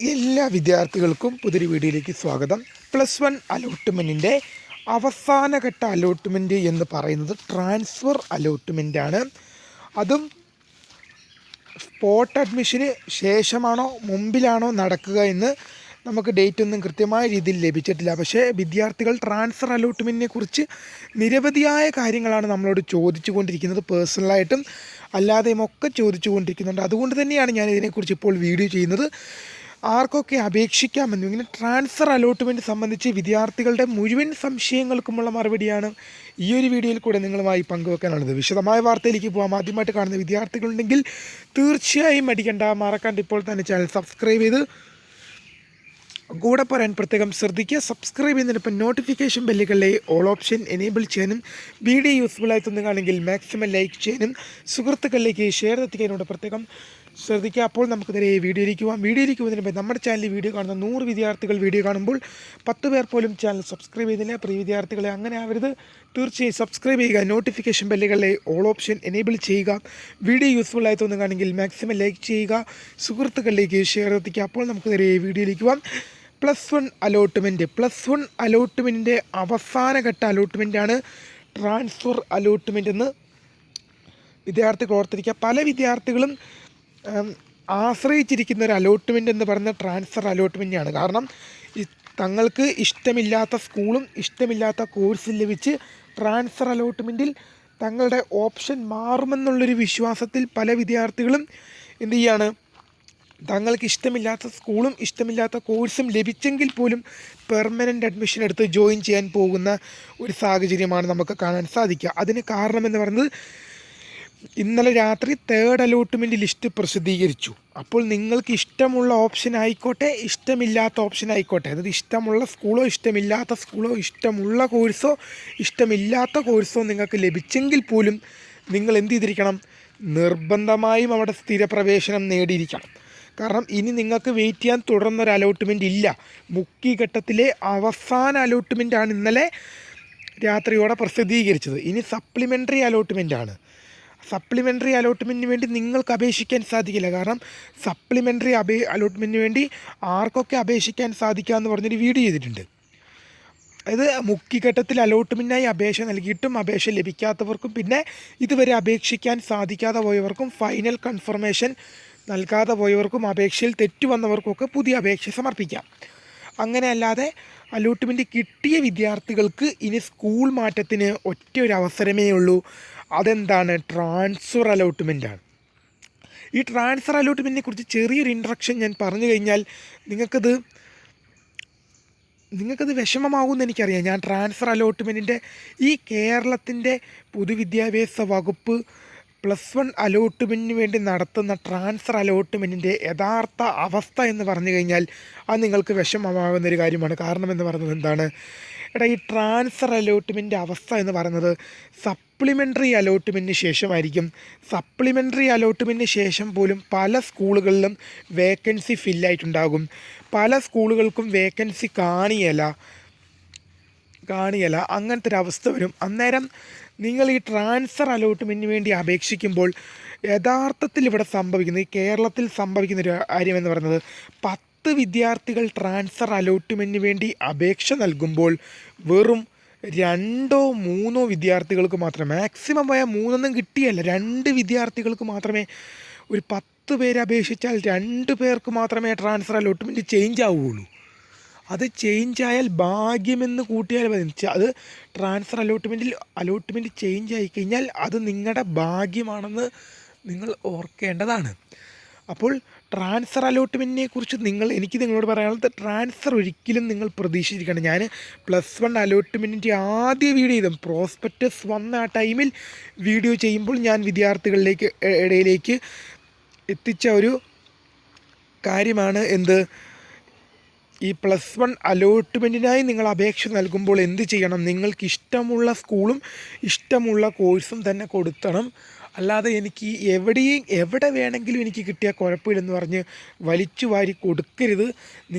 എല്ലാ വിദ്യാർത്ഥികൾക്കും പുതിയൊരു വീഡിയോയിലേക്ക് സ്വാഗതം. +1 അലോട്ട്മെൻറ്റിൻ്റെ അവസാനഘട്ട അലോട്ട്മെൻറ്റ് എന്ന് പറയുന്നത് ട്രാൻസ്ഫർ അലോട്ട്മെൻറ്റാണ്. അതും സ്പോട്ട് അഡ്മിഷന് ശേഷമാണോ മുമ്പിലാണോ നടക്കുക എന്ന് നമുക്ക് ഡേറ്റ് ഒന്നും കൃത്യമായ രീതിയിൽ ലഭിച്ചിട്ടില്ല. പക്ഷേ വിദ്യാർത്ഥികൾ ട്രാൻസ്ഫർ അലോട്ട്മെൻറ്റിനെ കുറിച്ച് നിരവധിയായ കാര്യങ്ങളാണ് നമ്മളോട് ചോദിച്ചു കൊണ്ടിരിക്കുന്നത്. പേഴ്സണലായിട്ടും അല്ലാതെയും ഒക്കെ ചോദിച്ചു കൊണ്ടിരിക്കുന്നുണ്ട്. അതുകൊണ്ട് തന്നെയാണ് ഞാൻ ഇതിനെക്കുറിച്ച് ഇപ്പോൾ വീഡിയോ ചെയ്യുന്നത്. ആർക്കൊക്കെ അപേക്ഷിക്കാമെന്നും ഇങ്ങനെ ട്രാൻസ്ഫർ അലോട്ട്മെൻറ്റ് സംബന്ധിച്ച് വിദ്യാർത്ഥികളുടെ മുഴുവൻ സംശയങ്ങൾക്കുമുള്ള മറുപടിയാണ് ഈ ഒരു വീഡിയോയിൽ കൂടെ നിങ്ങളുമായി പങ്കുവെക്കാനുള്ളത്. വിശദമായ വാർത്തയിലേക്ക് പോകാം. ആദ്യമായിട്ട് കാണുന്ന വിദ്യാർത്ഥികളുണ്ടെങ്കിൽ തീർച്ചയായും മറക്കാണ്ട് ഇപ്പോൾ തന്നെ ചാനൽ സബ്സ്ക്രൈബ് ചെയ്ത് കൂടെ പറയാൻ പ്രത്യേകം ശ്രദ്ധിക്കുക. സബ്സ്ക്രൈബ് ചെയ്യുന്നതിനൊപ്പം നോട്ടിഫിക്കേഷൻ ബെല്ലുകളിലെ ഓൾ ഓപ്ഷൻ എനേബിൾ ചെയ്യാനും വീഡിയോ യൂസ്ഫുള്ളായി തോന്നുകയാണെങ്കിൽ മാക്സിമം ലൈക്ക് ചെയ്യാനും സുഹൃത്തുക്കളിലേക്ക് ഷെയർ എത്തിക്കാനോട് പ്രത്യേകം ശ്രദ്ധിക്കുക. അപ്പോൾ നമുക്ക് നേരെ വീഡിയോയിലേക്ക് പോകാം. വീഡിയോയിലേക്ക് പോകുന്നതിന് മുമ്പ് നമ്മുടെ ചാനലിൽ വീഡിയോ കാണുന്ന 100 വിദ്യാർത്ഥികൾ വീഡിയോ കാണുമ്പോൾ 10 പേർ പോലും ചാനൽ സബ്സ്ക്രൈബ് ചെയ്തില്ല. പ്രിയ വിദ്യാർത്ഥികളെ അങ്ങനെ ആവരുത്. തീർച്ചയായും സബ്സ്ക്രൈബ് ചെയ്യുക. നോട്ടിഫിക്കേഷൻ ബെല്ലുകളിലെ ഓൾ ഓപ്ഷൻ എനേബിൾ ചെയ്യുക. വീഡിയോ യൂസ്ഫുള്ളായി തോന്നുകയാണെങ്കിൽ മാക്സിമം ലൈക്ക് ചെയ്യുക, സുഹൃത്തുക്കളിലേക്ക് ഷെയർ എത്തിക്കുക. അപ്പോൾ നമുക്ക് നേരെ വീഡിയോയിലേക്ക് പോകാം. +1 അലോട്ട്മെൻറ്റിൻ്റെ അവസാനഘട്ട അലോട്ട്മെൻറ്റാണ് ട്രാൻസ്ഫർ അലോട്ട്മെൻറ്റ് എന്ന് വിദ്യാർത്ഥികൾ ഓർത്തിരിക്കുക. പല വിദ്യാർത്ഥികളും ആശ്രയിച്ചിരിക്കുന്ന ഒരു അലോട്ട്മെൻറ്റ് എന്ന് പറയുന്ന ട്രാൻസ്ഫർ അലോട്ട്മെൻറ്റാണ്. കാരണം തങ്ങൾക്ക് ഇഷ്ടമില്ലാത്ത സ്കൂളും ഇഷ്ടമില്ലാത്ത കോഴ്സും ലഭിച്ച് ട്രാൻസ്ഫർ അലോട്ട്മെൻറ്റിൽ തങ്ങളുടെ ഓപ്ഷൻ മാറുമെന്നുള്ളൊരു വിശ്വാസത്തിൽ പല വിദ്യാർത്ഥികളും എന്ത് ചെയ്യാണ്, തങ്ങൾക്ക് ഇഷ്ടമില്ലാത്ത സ്കൂളും ഇഷ്ടമില്ലാത്ത കോഴ്സും ലഭിച്ചെങ്കിൽ പോലും പെർമനൻ്റ് അഡ്മിഷൻ എടുത്ത് ജോയിൻ ചെയ്യാൻ പോകുന്ന ഒരു സാഹചര്യമാണ് നമുക്ക് കാണാൻ സാധിക്കുക. അതിന് കാരണമെന്ന് പറയുന്നത്, ഇന്നലെ രാത്രി 3rd അലോട്ട്മെൻറ്റ് ലിസ്റ്റ് പ്രസിദ്ധീകരിച്ചു. അപ്പോൾ നിങ്ങൾക്ക് ഇഷ്ടമുള്ള ഓപ്ഷൻ ആയിക്കോട്ടെ, ഇഷ്ടമില്ലാത്ത ഓപ്ഷൻ ആയിക്കോട്ടെ, അതായത് ഇഷ്ടമുള്ള സ്കൂളോ ഇഷ്ടമില്ലാത്ത സ്കൂളോ, ഇഷ്ടമുള്ള കോഴ്സോ ഇഷ്ടമില്ലാത്ത കോഴ്സോ നിങ്ങൾക്ക് ലഭിച്ചെങ്കിൽ പോലും നിങ്ങൾ എന്ത് ചെയ്തിരിക്കണം, നിർബന്ധമായും അവിടെ സ്ഥിരപ്രവേശനം നേടിയിരിക്കണം. കാരണം ഇനി നിങ്ങൾക്ക് വെയിറ്റ് ചെയ്യാൻ തുടർന്നൊരു അലോട്ട്മെൻറ്റ് ഇല്ല. മുഖ്യഘട്ടത്തിലെ അവസാന അലോട്ട്മെൻറ്റാണ് ഇന്നലെ രാത്രിയോടെ പ്രസിദ്ധീകരിച്ചത്. ഇനി സപ്ലിമെൻ്ററി അലോട്ട്മെൻറ്റാണ്. സപ്ലിമെൻ്ററി അലോട്ട്മെൻറ്റിന് വേണ്ടി നിങ്ങൾക്ക് അപേക്ഷിക്കാൻ സാധിക്കില്ല. കാരണം സപ്ലിമെൻ്ററി അലോട്ട്മെൻറ്റിന് വേണ്ടി ആർക്കൊക്കെ അപേക്ഷിക്കാൻ സാധിക്കുക എന്ന് പറഞ്ഞൊരു വീഡിയോ ചെയ്തിട്ടുണ്ട്. അതായത് മുഖ്യഘട്ടത്തിൽ അലോട്ട്മെൻറ്റിനായി അപേക്ഷ നൽകിയിട്ടും അപേക്ഷ ലഭിക്കാത്തവർക്കും, പിന്നെ ഇതുവരെ അപേക്ഷിക്കാൻ സാധിക്കാതെ പോയവർക്കും, ഫൈനൽ കൺഫർമേഷൻ നൽകാതെ പോയവർക്കും, അപേക്ഷയിൽ തെറ്റു വന്നവർക്കൊക്കെ പുതിയ അപേക്ഷ സമർപ്പിക്കാം. അങ്ങനെ അല്ലാതെ അലോട്ട്മെൻറ്റ് കിട്ടിയ വിദ്യാർത്ഥികൾക്ക് ഇനി സ്കൂൾ മാറ്റത്തിന് ഒറ്റ ഒരു അവസരമേ ഉള്ളൂ. അതെന്താണ്? ട്രാൻസ്ഫർ അലോട്ട്മെൻറ്റാണ്. ഈ ട്രാൻസ്ഫർ അലോട്ട്മെൻറ്റിനെ കുറിച്ച് ചെറിയൊരു ഇൻട്രൊഡക്ഷൻ ഞാൻ പറഞ്ഞു കഴിഞ്ഞാൽ നിങ്ങൾക്കത് വിഷമമാകുമെന്ന് എനിക്കറിയാം. ഞാൻ ട്രാൻസ്ഫർ അലോട്ട്മെൻറ്റിൻ്റെ ഈ കേരളത്തിൻ്റെ പൊതുവിദ്യാഭ്യാസ വകുപ്പ് +1 അലോട്ട്മെൻറ്റിന് വേണ്ടി നടത്തുന്ന ട്രാൻസ്ഫർ അലോട്ട്മെൻറ്റിൻ്റെ യഥാർത്ഥ അവസ്ഥ എന്ന് പറഞ്ഞു കഴിഞ്ഞാൽ അത് നിങ്ങൾക്ക് വിഷമമാകുന്നൊരു കാര്യമാണ്. കാരണം എന്ന് പറയുന്നത് എന്താണ്, ഈ ട്രാൻസ്ഫർ അലോട്ട്മെൻറ്റ് അവസ്ഥ എന്ന് പറയുന്നത് സപ്ലിമെൻ്ററി അലോട്ട്മെൻറ്റിന് ശേഷമായിരിക്കും. സപ്ലിമെൻ്ററി അലോട്ട്മെൻറ്റിന് ശേഷം പോലും പല സ്കൂളുകളിലും വേക്കൻസി ഫില്ലായിട്ടുണ്ടാകും. പല സ്കൂളുകൾക്കും വേക്കൻസി കാണിയല്ല. അങ്ങനത്തെ ഒരു അവസ്ഥ വരും. അന്നേരം നിങ്ങൾ ഈ ട്രാൻസ്ഫർ അലോട്ട്മെൻറ്റിന് വേണ്ടി അപേക്ഷിക്കുമ്പോൾ യഥാർത്ഥത്തിൽ ഇവിടെ സംഭവിക്കുന്നത്, ഈ കേരളത്തിൽ സംഭവിക്കുന്ന ഒരു കാര്യമെന്ന് പറയുന്നത്, 10 വിദ്യാർത്ഥികൾ ട്രാൻസ്ഫർ അലോട്ട്മെൻറ്റിന് വേണ്ടി അപേക്ഷ നൽകുമ്പോൾ വെറും 2 or 3 വിദ്യാർത്ഥികൾക്ക് മാത്രമേ, മാക്സിമം പോയാൽ 3 കിട്ടിയല്ല, 2 വിദ്യാർത്ഥികൾക്ക് മാത്രമേ, ഒരു 10 പേര് അപേക്ഷിച്ചാൽ 2 പേർക്ക് മാത്രമേ ട്രാൻസ്ഫർ അലോട്ട്മെൻറ്റ് ചേഞ്ച് ആവുകയുള്ളൂ. അത് ചേഞ്ചായാൽ ഭാഗ്യമെന്ന് കൂട്ടിയാൽ മതി. അത് ട്രാൻസ്ഫർ അലോട്ട്മെൻറ്റ് ചേഞ്ച് ആയിക്കഴിഞ്ഞാൽ അത് നിങ്ങളുടെ ഭാഗ്യമാണെന്ന് നിങ്ങൾ ഓർക്കേണ്ടതാണ്. അപ്പോൾ ട്രാൻസ്ഫർ അലോട്ട്മെൻറ്റിനെ കുറിച്ച് എനിക്ക് നിങ്ങളോട് പറയാനുള്ളത്, ട്രാൻസ്ഫർ ഒരിക്കലും നിങ്ങൾ പ്രതീക്ഷിച്ചിരിക്കണം. ഞാൻ +1 അലോട്ട്മെൻറ്റിൻ്റെ ആദ്യ വീഡിയോ ചെയ്തു, പ്രോസ്പെക്ടസ് വന്ന ആ ടൈമിൽ വീഡിയോ ചെയ്യുമ്പോൾ ഞാൻ വിദ്യാർത്ഥികളിലേക്ക് ഇടയിലേക്ക് എത്തിച്ച ഒരു കാര്യമാണ് എന്ത്, ഈ +1 അലോട്ട്മെൻറ്റിനായി നിങ്ങൾ അപേക്ഷ നൽകുമ്പോൾ എന്ത് ചെയ്യണം, നിങ്ങൾക്ക് ഇഷ്ടമുള്ള സ്കൂളും ഇഷ്ടമുള്ള കോഴ്സും തന്നെ കൊടുക്കണം. അല്ലാതെ എനിക്ക് എവിടെ വേണമെങ്കിലും എനിക്ക് കിട്ടിയാൽ കുഴപ്പമില്ലെന്ന് പറഞ്ഞ് വലിച്ചു വാരി കൊടുക്കരുത്.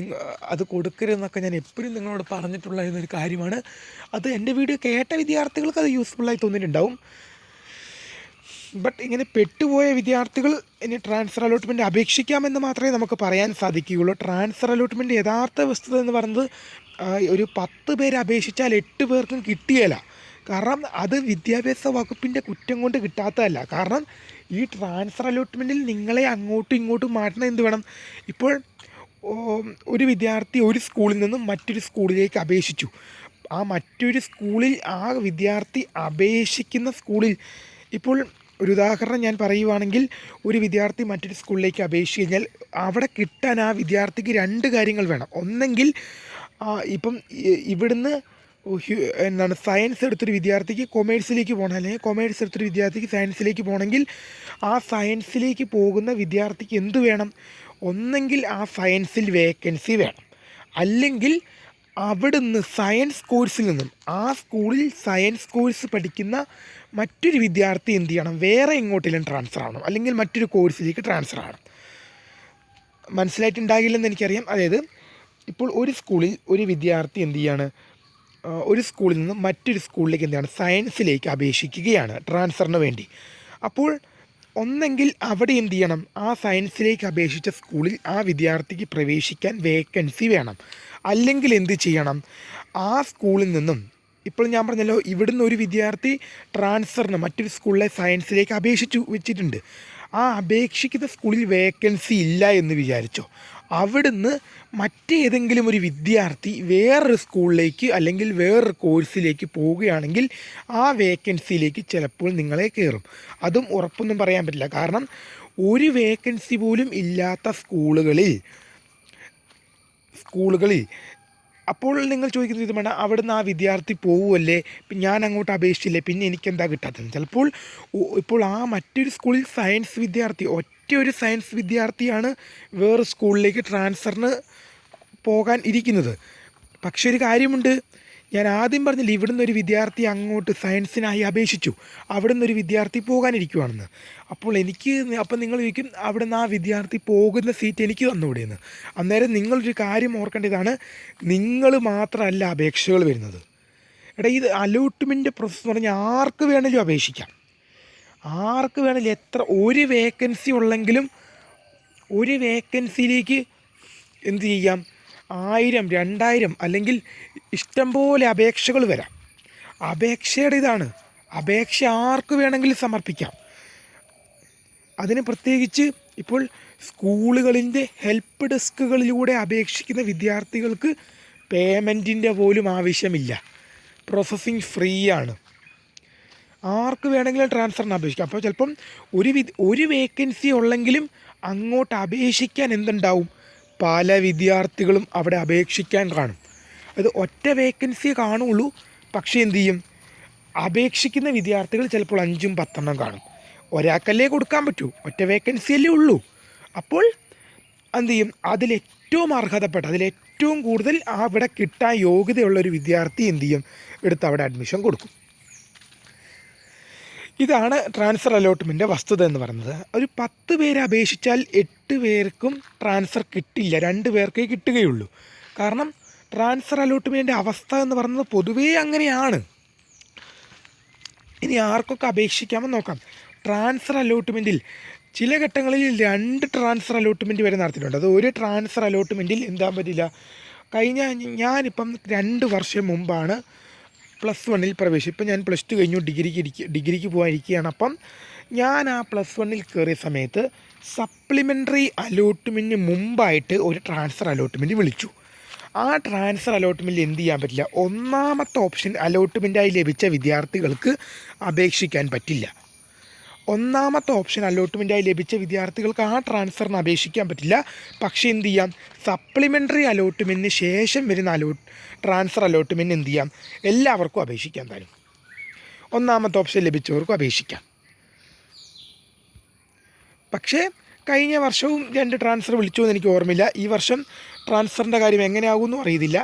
അത് കൊടുക്കരുതെന്നൊക്കെ ഞാൻ എപ്പോഴും നിങ്ങളോട് പറഞ്ഞിട്ടുള്ള ഒരു കാര്യമാണ്. അത് എൻ്റെ വീഡിയോ കേട്ട വിദ്യാർത്ഥികൾക്ക് അത് യൂസ്ഫുള്ളായി തോന്നിയിട്ടുണ്ടാവും. ബട്ട് ഇങ്ങനെ പെട്ടുപോയ വിദ്യാർത്ഥികൾ ഇനി ട്രാൻസ്ഫർ അലോട്ട്മെൻറ്റ് അപേക്ഷിക്കാമെന്ന് മാത്രമേ നമുക്ക് പറയാൻ സാധിക്കുകയുള്ളൂ. ട്രാൻസ്ഫർ അലോട്ട്മെൻറ്റ് യഥാർത്ഥ വസ്തുത എന്ന് പറയുന്നത് ഒരു 10 പേര് അപേക്ഷിച്ചാൽ 8 പേർക്കും കിട്ടിയല്ല. കാരണം അത് വിദ്യാഭ്യാസ വകുപ്പിൻ്റെ കുറ്റം കൊണ്ട് കിട്ടാത്തതല്ല. കാരണം ഈ ട്രാൻസ്ഫർ അലോട്ട്മെൻറ്റിൽ നിങ്ങളെ അങ്ങോട്ടും ഇങ്ങോട്ടും മാറ്റണം എന്ത് വേണം? ഇപ്പോൾ ഒരു വിദ്യാർത്ഥി ഒരു സ്കൂളിൽ നിന്നും മറ്റൊരു സ്കൂളിലേക്ക് അപേക്ഷിച്ചു. ആ മറ്റൊരു സ്കൂളിൽ ആ വിദ്യാർത്ഥി അപേക്ഷിക്കുന്ന സ്കൂളിൽ ഇപ്പോൾ ഒരു ഉദാഹരണം ഞാൻ പറയുവാണെങ്കിൽ, ഒരു വിദ്യാർത്ഥി മറ്റൊരു സ്കൂളിലേക്ക് അപേക്ഷിച്ച് കഴിഞ്ഞാൽ അവിടെ കിട്ടാൻ ആ വിദ്യാർത്ഥിക്ക് 2 കാര്യങ്ങൾ വേണം. ഒന്നെങ്കിൽ ഇപ്പം ഇവിടുന്ന് സയൻസ് എടുത്തൊരു വിദ്യാർത്ഥിക്ക് കൊമേഴ്സിലേക്ക് പോകണം, അല്ലെങ്കിൽ കൊമേഴ്സ് എടുത്തൊരു വിദ്യാർത്ഥിക്ക് സയൻസിലേക്ക് പോകണമെങ്കിൽ ആ സയൻസിലേക്ക് പോകുന്ന വിദ്യാർത്ഥിക്ക് എന്ത് വേണം? ഒന്നെങ്കിൽ ആ സയൻസിൽ വേക്കൻസി വേണം, അല്ലെങ്കിൽ അവിടുന്ന് സയൻസ് കോഴ്സിൽ നിന്നും ആ സ്കൂളിൽ സയൻസ് കോഴ്സ് പഠിക്കുന്ന മറ്റൊരു വിദ്യാർത്ഥി എന്ത് ചെയ്യണം? വേറെ എങ്ങോട്ടെങ്കിലും ട്രാൻസ്ഫർ ആവണം, അല്ലെങ്കിൽ മറ്റൊരു കോഴ്സിലേക്ക് ട്രാൻസ്ഫർ ആവണം. മനസ്സിലായിട്ടുണ്ടാകില്ലെന്ന് എനിക്കറിയാം. അതായത് ഇപ്പോൾ ഒരു സ്കൂളിൽ ഒരു വിദ്യാർത്ഥി എന്ത് ചെയ്യാണ്? ഒരു സ്കൂളിൽ നിന്ന് മറ്റൊരു സ്കൂളിലേക്ക് എന്താണ്? സയൻസിലേക്ക് അപേക്ഷിക്കുകയാണ് ട്രാൻസ്ഫറിന് വേണ്ടി. അപ്പോൾ ഒന്നെങ്കിൽ അവിടെ എന്ത് ചെയ്യണം? ആ സയൻസിലേക്ക് അപേക്ഷിച്ച സ്കൂളിൽ ആ വിദ്യാർത്ഥിക്ക് പ്രവേശിക്കാൻ വേക്കൻസി വേണം. അല്ലെങ്കിൽ എന്ത് ചെയ്യണം? ആ സ്കൂളിൽ നിന്നും, ഇപ്പോൾ ഞാൻ പറഞ്ഞല്ലോ, ഇവിടുന്ന് ഒരു വിദ്യാർത്ഥി ട്രാൻസ്ഫറിന് മറ്റൊരു സ്കൂളിലെ സയൻസിലേക്ക് അപേക്ഷിച്ചു വെച്ചിട്ടുണ്ട്. ആ അപേക്ഷിക്കുന്ന സ്കൂളിൽ വേക്കൻസി ഇല്ല എന്ന് വിചാരിച്ചോ, അവിടുന്ന് മറ്റേതെങ്കിലും ഒരു വിദ്യാർത്ഥി വേറൊരു സ്കൂളിലേക്ക് അല്ലെങ്കിൽ വേറൊരു കോഴ്സിലേക്ക് പോവുകയാണെങ്കിൽ ആ വേക്കൻസിയിലേക്ക് ചിലപ്പോൾ നിങ്ങളെ കയറും. അതും ഉറപ്പൊന്നും പറയാൻ പറ്റില്ല. കാരണം ഒരു വേക്കൻസി പോലും ഇല്ലാത്ത സ്കൂളുകളിൽ അപ്പോൾ നിങ്ങൾ ചോദിക്കുന്നത് ഇത് വേണം, അവിടുന്ന് ആ വിദ്യാർത്ഥി പോവുമല്ലേ, ഞാൻ അങ്ങോട്ട് അപേക്ഷിച്ചില്ലേ, പിന്നെ എനിക്കെന്താ കിട്ടാത്തത്? ചിലപ്പോൾ ഇപ്പോൾ ആ മറ്റൊരു സ്കൂളിൽ സയൻസ് വിദ്യാർത്ഥി, ഒറ്റ ഒരു സയൻസ് വിദ്യാർത്ഥിയാണ് വേറെ സ്കൂളിലേക്ക് ട്രാൻസ്ഫറിന് പോകാൻ ഇരിക്കുന്നത്. പക്ഷെ ഒരു കാര്യമുണ്ട്, ഞാൻ ആദ്യം പറഞ്ഞില്ല, ഇവിടുന്ന് ഒരു വിദ്യാർത്ഥി അങ്ങോട്ട് സയൻസിനായി അപേക്ഷിച്ചു, അവിടുന്ന് ഒരു വിദ്യാർത്ഥി പോകാനിരിക്കുവാണെന്ന്. അപ്പോൾ അപ്പം നിങ്ങൾ ചോദിക്കും, അവിടുന്ന് ആ വിദ്യാർത്ഥി പോകുന്ന സീറ്റ് എനിക്ക് തന്നുകൂടെയെന്ന്. അന്നേരം നിങ്ങളൊരു കാര്യം ഓർക്കേണ്ടതാണ്, നിങ്ങൾ മാത്രമല്ല അപേക്ഷകൾ വരുന്നത്. ഇത് അലോട്ട്മെൻറ്റ് പ്രോസസ്സ് എന്ന് പറഞ്ഞാൽ ആർക്ക് വേണമെങ്കിലും അപേക്ഷിക്കാം. ആർക്ക് വേണമെങ്കിലും, എത്ര ഒരു വേക്കൻസി ഉള്ളെങ്കിലും ഒരു വേക്കൻസിയിലേക്ക് എന്ത് ചെയ്യാം? 1000, 2000 അല്ലെങ്കിൽ ഇഷ്ടം പോലെ അപേക്ഷകൾ വരാം. അപേക്ഷയുടെ ഇതാണ്, അപേക്ഷ ആർക്ക് വേണമെങ്കിലും സമർപ്പിക്കാം. അതിന് പ്രത്യേകിച്ച് ഇപ്പോൾ സ്കൂളുകളിൻ്റെ ഹെൽപ്പ് ഡെസ്കുകളിലൂടെ അപേക്ഷിക്കുന്ന വിദ്യാർത്ഥികൾക്ക് പേയ്മെൻറ്റിൻ്റെ പോലും ആവശ്യമില്ല. പ്രോസസ്സിങ് ഫ്രീ ആണ്. ആർക്ക് വേണമെങ്കിലും ട്രാൻസ്ഫറിന് അപേക്ഷിക്കാം. അപ്പോൾ ചിലപ്പം ഒരു വേക്കൻസി ഉള്ളെങ്കിലും അങ്ങോട്ട് അപേക്ഷിക്കാൻ എന്തുണ്ടാവും? പല വിദ്യാർത്ഥികളും അവിടെ അപേക്ഷിക്കാൻ കാണും. അത് ഒറ്റ വേക്കൻസിയെ കാണുള്ളൂ. പക്ഷേ എന്തു ചെയ്യും? അപേക്ഷിക്കുന്ന വിദ്യാർത്ഥികൾ ചിലപ്പോൾ 5, 10 കാണും. ഒരാൾക്കല്ലേ കൊടുക്കാൻ പറ്റൂ, ഒറ്റ വേക്കൻസിയല്ലേ ഉള്ളൂ. അപ്പോൾ എന്തു ചെയ്യും? അതിലേറ്റവും അർഹതപ്പെട്ട, അതിലേറ്റവും കൂടുതൽ അവിടെ കിട്ടാൻ യോഗ്യതയുള്ളൊരു വിദ്യാർത്ഥി എന്തു ചെയ്യും? എടുത്ത് അവിടെ അഡ്മിഷൻ കൊടുക്കും. ഇതാണ് ട്രാൻസ്ഫർ അലോട്ട്മെൻറ്റിൻ്റെ വസ്തുത എന്ന് പറയുന്നത്. ഒരു 10 പേര് അപേക്ഷിച്ചാൽ 8 പേർക്കും ട്രാൻസ്ഫർ കിട്ടില്ല, 2 പേർക്കേ കിട്ടുകയുള്ളൂ. കാരണം ട്രാൻസ്ഫർ അലോട്ട്മെൻറ്റിൻ്റെ അവസ്ഥ എന്ന് പറയുന്നത് പൊതുവേ അങ്ങനെയാണ്. ഇനി ആർക്കൊക്കെ അപേക്ഷിക്കാമെന്ന് നോക്കാം. ട്രാൻസ്ഫർ അലോട്ട്മെൻറ്റിൽ ചില ഘട്ടങ്ങളിൽ 2 ട്രാൻസ്ഫർ അലോട്ട്മെൻറ്റ് വരെ നടത്തിയിട്ടുണ്ട്. അത് ഒരു ട്രാൻസ്ഫർ അലോട്ട്മെൻറ്റിൽ എന്താ പറ്റില്ല. ഞാനിപ്പം 2 വർഷം മുമ്പാണ് +1 പ്രവേശിച്ചു. ഇപ്പം ഞാൻ +2 കഴിഞ്ഞു, ഡിഗ്രിക്ക് പോകാനിരിക്കുകയാണ്. അപ്പം ഞാൻ ആ +1 കയറിയ സമയത്ത് സപ്ലിമെൻ്ററി അലോട്ട്മെൻറ്റിന് മുമ്പായിട്ട് ഒരു ട്രാൻസ്ഫർ അലോട്ട്മെൻറ്റ് വിളിച്ചു. ആ ട്രാൻസ്ഫർ അലോട്ട്മെൻറ്റിൽ എന്ത് ചെയ്യാൻ പറ്റില്ല? ഒന്നാമത്തെ ഓപ്ഷൻ അലോട്ട്മെൻറ്റായി ലഭിച്ച വിദ്യാർത്ഥികൾക്ക് അപേക്ഷിക്കാൻ പറ്റില്ല. ഒന്നാമത്തെ ഓപ്ഷൻ അലോട്ട്മെൻറ്റായി ലഭിച്ച വിദ്യാർത്ഥികൾക്ക് ആ ട്രാൻസ്ഫറിന് അപേക്ഷിക്കാൻ പറ്റില്ല. പക്ഷേ എന്ത് ചെയ്യാം? സപ്ലിമെൻ്ററി അലോട്ട്മെൻറ്റിന് ശേഷം വരുന്ന ട്രാൻസ്ഫർ അലോട്ട്മെൻറ്റിന് എന്ത് ചെയ്യാം? എല്ലാവർക്കും അപേക്ഷിക്കാൻ തരും. ഒന്നാമത്തെ ഓപ്ഷൻ ലഭിച്ചവർക്കും അപേക്ഷിക്കാം. പക്ഷേ കഴിഞ്ഞ വർഷവും 2 ട്രാൻസ്ഫർ വിളിച്ചു എന്ന് എനിക്ക് ഓർമ്മയില്ല. ഈ വർഷം ട്രാൻസ്ഫറിൻ്റെ കാര്യം എങ്ങനെയാകുമെന്നും അറിയത്തില്ല.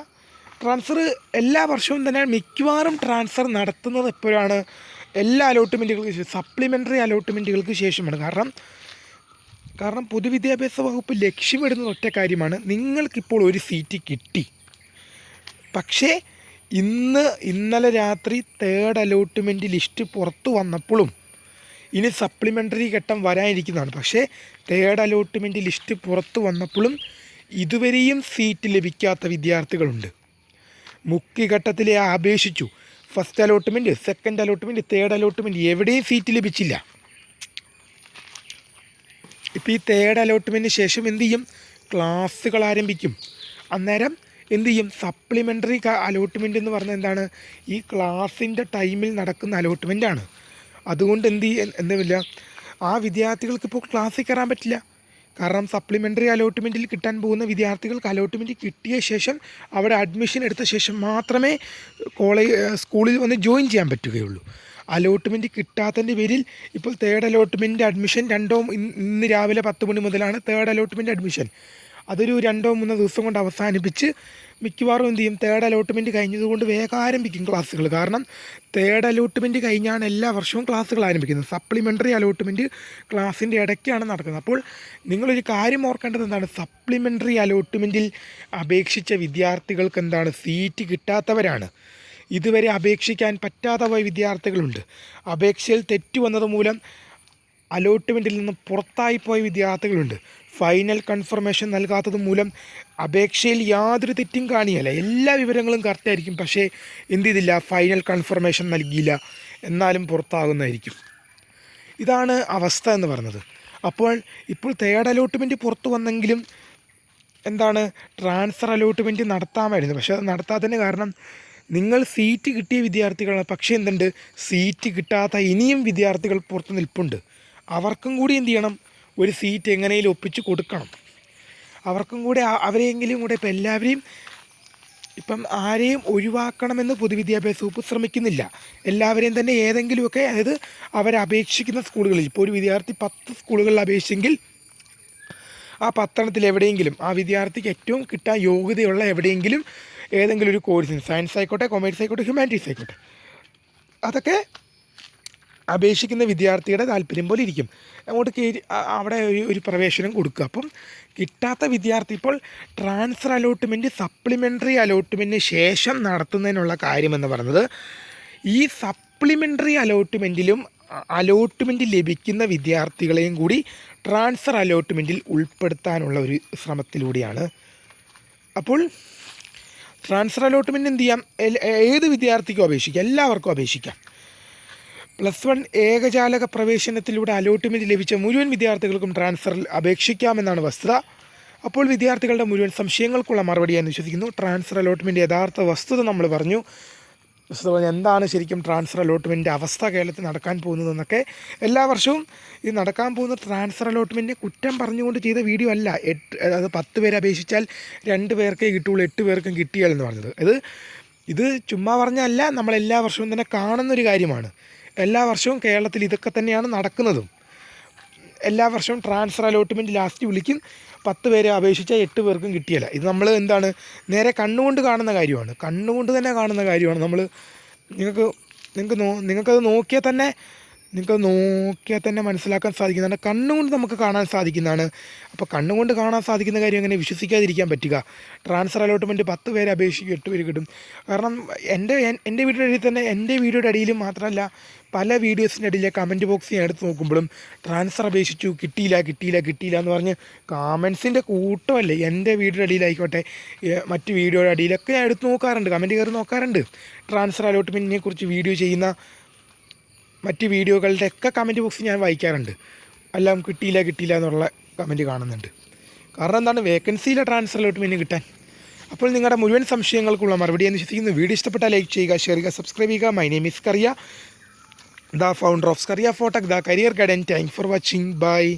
ട്രാൻസ്ഫർ എല്ലാ വർഷവും തന്നെ മിക്കവാറും ട്രാൻസ്ഫർ നടത്തുന്നത് എപ്പോഴാണ്? എല്ലാ അലോട്ട്മെൻറ്റുകൾക്ക് സപ്ലിമെൻ്ററി അലോട്ട്മെൻറ്റുകൾക്ക് ശേഷമാണ്. കാരണം പൊതുവിദ്യാഭ്യാസ വകുപ്പ് ലക്ഷ്യമിടുന്നത് ഒറ്റ കാര്യമാണ്, നിങ്ങൾക്കിപ്പോൾ ഒരു സീറ്റ് കിട്ടി, പക്ഷേ ഇന്നലെ രാത്രി 3rd അലോട്ട്മെൻറ്റ് ലിസ്റ്റ് പുറത്തു വന്നപ്പോഴും ഇനി സപ്ലിമെൻ്ററി ഘട്ടം വരാനിരിക്കുന്നതാണ്. പക്ഷേ തേർഡ് അലോട്ട്മെൻറ്റ് ലിസ്റ്റ് പുറത്തു വന്നപ്പോഴും ഇതുവരെയും സീറ്റ് ലഭിക്കാത്ത വിദ്യാർത്ഥികളുണ്ട്. മുഖ്യഘട്ടത്തിലെ അപേക്ഷിച്ചു. First allotment, second allotment, third allotment എവിടെയും സീറ്റ് ലഭിച്ചില്ല. ഇപ്പോൾ ഈ തേർഡ് അലോട്ട്മെൻറ്റിന് ശേഷം എന്തു ചെയ്യും? ക്ലാസ്സുകൾ ആരംഭിക്കും. അന്നേരം എന്തു ചെയ്യും? സപ്ലിമെൻ്ററി അലോട്ട്മെൻ്റ് എന്ന് പറഞ്ഞാൽ എന്താണ്? ഈ ക്ലാസ്സിൻ്റെ ടൈമിൽ നടക്കുന്ന അലോട്ട്മെൻറ്റാണ്. അതുകൊണ്ട് എന്തുമില്ല, ആ വിദ്യാർത്ഥികൾക്ക് ഇപ്പോൾ ക്ലാസ്സിൽ കയറാൻ പറ്റില്ല. കാരണം സപ്ലിമെൻ്ററി അലോട്ട്മെൻറ്റിൽ കിട്ടാൻ പോകുന്ന വിദ്യാർത്ഥികൾക്ക് അലോട്ട്മെൻറ്റ് കിട്ടിയ ശേഷം അവിടെ അഡ്മിഷൻ എടുത്ത ശേഷം മാത്രമേ സ്കൂളിൽ വന്ന് ജോയിൻ ചെയ്യാൻ പറ്റുകയുള്ളൂ. അലോട്ട്മെൻറ്റ് കിട്ടാത്തതിൻ്റെ പേരിൽ ഇപ്പോൾ തേർഡ് അലോട്ട്മെൻറ്റ് അഡ്മിഷൻ ഇന്ന് രാവിലെ 10 മണി മുതലാണ് തേർഡ് അലോട്ട്മെൻറ്റ് അഡ്മിഷൻ. അതൊരു 2-3 ദിവസം കൊണ്ട് അവസാനിപ്പിച്ച് മിക്കവാറും എന്ത് ചെയ്യും? തേർഡ് അലോട്ട്മെൻറ്റ് കഴിഞ്ഞതുകൊണ്ട് വേഗം ആരംഭിക്കും ക്ലാസ്സുകൾ. കാരണം തേർഡ് അലോട്ട്മെൻറ്റ് കഴിഞ്ഞാണ് എല്ലാ വർഷവും ക്ലാസ്സുകൾ ആരംഭിക്കുന്നത്. സപ്ലിമെൻ്ററി അലോട്ട്മെൻറ്റ് ക്ലാസ്സിൻ്റെ ഇടയ്ക്കാണ് നടക്കുന്നത്. അപ്പോൾ നിങ്ങളൊരു കാര്യം ഓർക്കേണ്ടത് എന്താണ്? സപ്ലിമെൻ്ററി അലോട്ട്മെൻറ്റിൽ അപേക്ഷിച്ച വിദ്യാർത്ഥികൾക്ക് എന്താണ്? സീറ്റ് കിട്ടാത്തവരാണ്. ഇതുവരെ അപേക്ഷിക്കാൻ പറ്റാതെ പോയ വിദ്യാർത്ഥികളുണ്ട്. അപേക്ഷയിൽ തെറ്റു വന്നത് മൂലം അലോട്ട്മെൻറ്റിൽ നിന്ന് പുറത്തായിപ്പോയ വിദ്യാർത്ഥികളുണ്ട്. ഫൈനൽ കൺഫർമേഷൻ നൽകാത്തത് മൂലം അപേക്ഷയിൽ യാതൊരു തെറ്റും കാണിയല്ല, എല്ലാ വിവരങ്ങളും കറക്റ്റായിരിക്കും. പക്ഷേ എന്ത് ചെയ്തില്ല? ഫൈനൽ കൺഫർമേഷൻ നൽകിയില്ല, എന്നാലും പുറത്താകുന്നതായിരിക്കും. ഇതാണ് അവസ്ഥ എന്ന് പറയുന്നത്. ഇപ്പോൾ തേർഡ് അലോട്ട്മെൻറ്റ് പുറത്തു വന്നെങ്കിലും എന്താണ്? ട്രാൻസ്ഫർ അലോട്ട്മെൻറ്റ് നടത്താമായിരുന്നു. പക്ഷേ അത് നടത്താത്തതിന് കാരണം നിങ്ങൾ സീറ്റ് കിട്ടിയ വിദ്യാർത്ഥികളാണ്. പക്ഷേ എന്തുണ്ട്? സീറ്റ് കിട്ടാത്ത ഇനിയും വിദ്യാർത്ഥികൾ പുറത്ത് നിൽപ്പുണ്ട്. അവർക്കും കൂടി എന്ത് ചെയ്യണം? ഒരു സീറ്റ് എങ്ങനെയും ഒപ്പിച്ച് കൊടുക്കണം. അവർക്കും കൂടെ അവരെയെങ്കിലും കൂടെ ഇപ്പം എല്ലാവരെയും ആരെയും ഒഴിവാക്കണമെന്ന് പൊതുവിദ്യാഭ്യാസ വകുപ്പ് ശ്രമിക്കുന്നില്ല. എല്ലാവരെയും തന്നെ ഏതെങ്കിലുമൊക്കെ, അതായത് അവരപേക്ഷിക്കുന്ന സ്കൂളുകളിൽ, ഇപ്പോൾ ഒരു വിദ്യാർത്ഥി 10 സ്കൂളുകളിൽ അപേക്ഷിച്ചെങ്കിൽ ആ 10 എവിടെയെങ്കിലും ആ വിദ്യാർത്ഥിക്ക് ഏറ്റവും കിട്ടാൻ യോഗ്യതയുള്ള എവിടെയെങ്കിലും ഏതെങ്കിലും ഒരു കോഴ്സിന്, സയൻസ് ആയിക്കോട്ടെ, കൊമേഴ്സ് ആയിക്കോട്ടെ, ഹ്യൂമാനിറ്റീസ് ആയിക്കോട്ടെ, അതൊക്കെ അപേക്ഷിക്കുന്ന വിദ്യാർത്ഥിയുടെ താല്പര്യം പോലെ ഇരിക്കും. അങ്ങോട്ട് അവിടെ ഒരു പ്രവേശനം കൊടുക്കുക. അപ്പം കിട്ടാത്ത വിദ്യാർത്ഥി ഇപ്പോൾ ട്രാൻസ്ഫർ അലോട്ട്മെൻറ്റ് സപ്ലിമെൻ്ററി അലോട്ട്മെൻറ്റിന് ശേഷം നടത്തുന്നതിനുള്ള കാര്യമെന്ന് പറയുന്നത്, ഈ സപ്ലിമെൻ്ററി അലോട്ട്മെൻറ്റിലും അലോട്ട്മെൻറ്റ് ലഭിക്കുന്ന വിദ്യാർത്ഥികളെയും കൂടി ട്രാൻസ്ഫർ അലോട്ട്മെൻറ്റിൽ ഉൾപ്പെടുത്താനുള്ള ഒരു ശ്രമത്തിലൂടെയാണ്. അപ്പോൾ ട്രാൻസ്ഫർ അലോട്ട്മെൻറ്റ് എന്ത് ചെയ്യാം? ഏത് വിദ്യാർത്ഥിക്കും അപേക്ഷിക്കാം, എല്ലാവർക്കും അപേക്ഷിക്കാം. +1 ഏകജാലക പ്രവേശനത്തിലൂടെ അലോട്ട്മെൻറ്റ് ലഭിച്ച മുഴുവൻ വിദ്യാർത്ഥികൾക്കും ട്രാൻസ്ഫറിൽ അപേക്ഷിക്കാമെന്നാണ് വസ്തുത. അപ്പോൾ വിദ്യാർത്ഥികളുടെ മുഴുവൻ സംശയങ്ങൾക്കുള്ള മറുപടിയാണെന്ന് വിശ്വസിക്കുന്നു. ട്രാൻസ്ഫർ അലോട്ട്മെൻറ്റ് യഥാർത്ഥ വസ്തുത നമ്മൾ പറഞ്ഞു. എന്താണ് ശരിക്കും ട്രാൻസ്ഫർ അലോട്ട്മെൻറ്റ് അവസ്ഥ കേരളത്തിൽ നടക്കാൻ പോകുന്നതെന്നൊക്കെ. എല്ലാ വർഷവും ഇത് നടക്കാൻ പോകുന്ന ട്രാൻസ്ഫർ അലോട്ട്മെൻറ്റിനെ കുറ്റം പറഞ്ഞുകൊണ്ട് ചെയ്ത വീഡിയോ അല്ല. 10 പേര് അപേക്ഷിച്ചാൽ 2 പേർക്കേ കിട്ടുള്ളൂ, 8 പേർക്കും കിട്ടിയാലെന്ന് പറഞ്ഞത്. ഇത് ചുമ്മാ പറഞ്ഞല്ല, നമ്മളെല്ലാ വർഷവും തന്നെ കാണുന്നൊരു കാര്യമാണ്. എല്ലാ വർഷവും കേരളത്തിൽ ഇതൊക്കെ തന്നെയാണ് നടക്കുന്നതും. എല്ലാ വർഷവും ട്രാൻസ്ഫർ അലോട്ട്മെൻറ്റ് ലാസ്റ്റ് വിളിക്കും, 10 പേരെ അപേക്ഷിച്ചാൽ 8 പേർക്കും കിട്ടിയല്ല. ഇത് നമ്മൾ എന്താണ് നേരെ കണ്ണുകൊണ്ട് കാണുന്ന കാര്യമാണ്, കണ്ണുകൊണ്ട് തന്നെ കാണുന്ന കാര്യമാണ്. നിങ്ങൾക്കത് നോക്കിയാൽ തന്നെ മനസ്സിലാക്കാൻ സാധിക്കുന്നതാണ്. കണ്ണുകൊണ്ട് നമുക്ക് കാണാൻ സാധിക്കുന്നതാണ്. അപ്പോൾ കണ്ണുകൊണ്ട് കാണാൻ സാധിക്കുന്ന കാര്യം എങ്ങനെ വിശ്വസിക്കാതിരിക്കാൻ പറ്റുക? ട്രാൻസ്ഫർ അലോട്ട്മെൻറ്റ് 10 പേരെ അപേക്ഷിക്കും, 8 പേര് കിട്ടും. കാരണം എൻ്റെ വീഡിയോയുടെ അടിയിൽ തന്നെ, എൻ്റെ വീഡിയോയുടെ അടിയിലും മാത്രമല്ല പല വീഡിയോസിൻ്റെ അടിയിലെ കമൻറ്റ് ബോക്സ് ഞാൻ എടുത്ത് നോക്കുമ്പോഴും ട്രാൻസ്ഫർ അപേക്ഷിച്ചു, കിട്ടിയില്ല എന്ന് പറഞ്ഞ് കമൻസിൻ്റെ കൂട്ടമല്ലേ. എൻ്റെ വീഡിയോയുടെ അടിയിലായിക്കോട്ടെ, മറ്റ് വീഡിയോയുടെ അടിയിലൊക്കെ ഞാൻ എടുത്ത് നോക്കാറുണ്ട്, കമൻറ്റ് കയറി നോക്കാറുണ്ട്. ട്രാൻസ്ഫർ അലോട്ട്മെൻറ്റിനെ കുറിച്ച് വീഡിയോ ചെയ്യുന്ന മറ്റ് വീഡിയോകളുടെ ഒക്കെ കമൻറ്റ് ബോക്സ് ഞാൻ വായിക്കാറുണ്ട്. എല്ലാം കിട്ടിയില്ല എന്നുള്ള കമൻറ്റ് കാണുന്നുണ്ട്. കാരണം എന്താണ്? വേക്കൻസിയിലെ ട്രാൻസ്ഫർ അലോട്ട്മെൻറ്റ് കിട്ടാൻ. അപ്പോൾ നിങ്ങളുടെ മുഴുവൻ സംശയങ്ങൾക്കുള്ള മറുപടി എന്ന് വിശ്വസിക്കുന്നു. വീഡിയോ ഇഷ്ടപ്പെട്ടാൽ ലൈക്ക് ചെയ്യുക, ഷെയർ ചെയ്യുക, സബ്സ്ക്രൈബ് ചെയ്യുക. My name is Kariya, the founder of Skaria Photek, the career guide, and thanks for watching. Bye.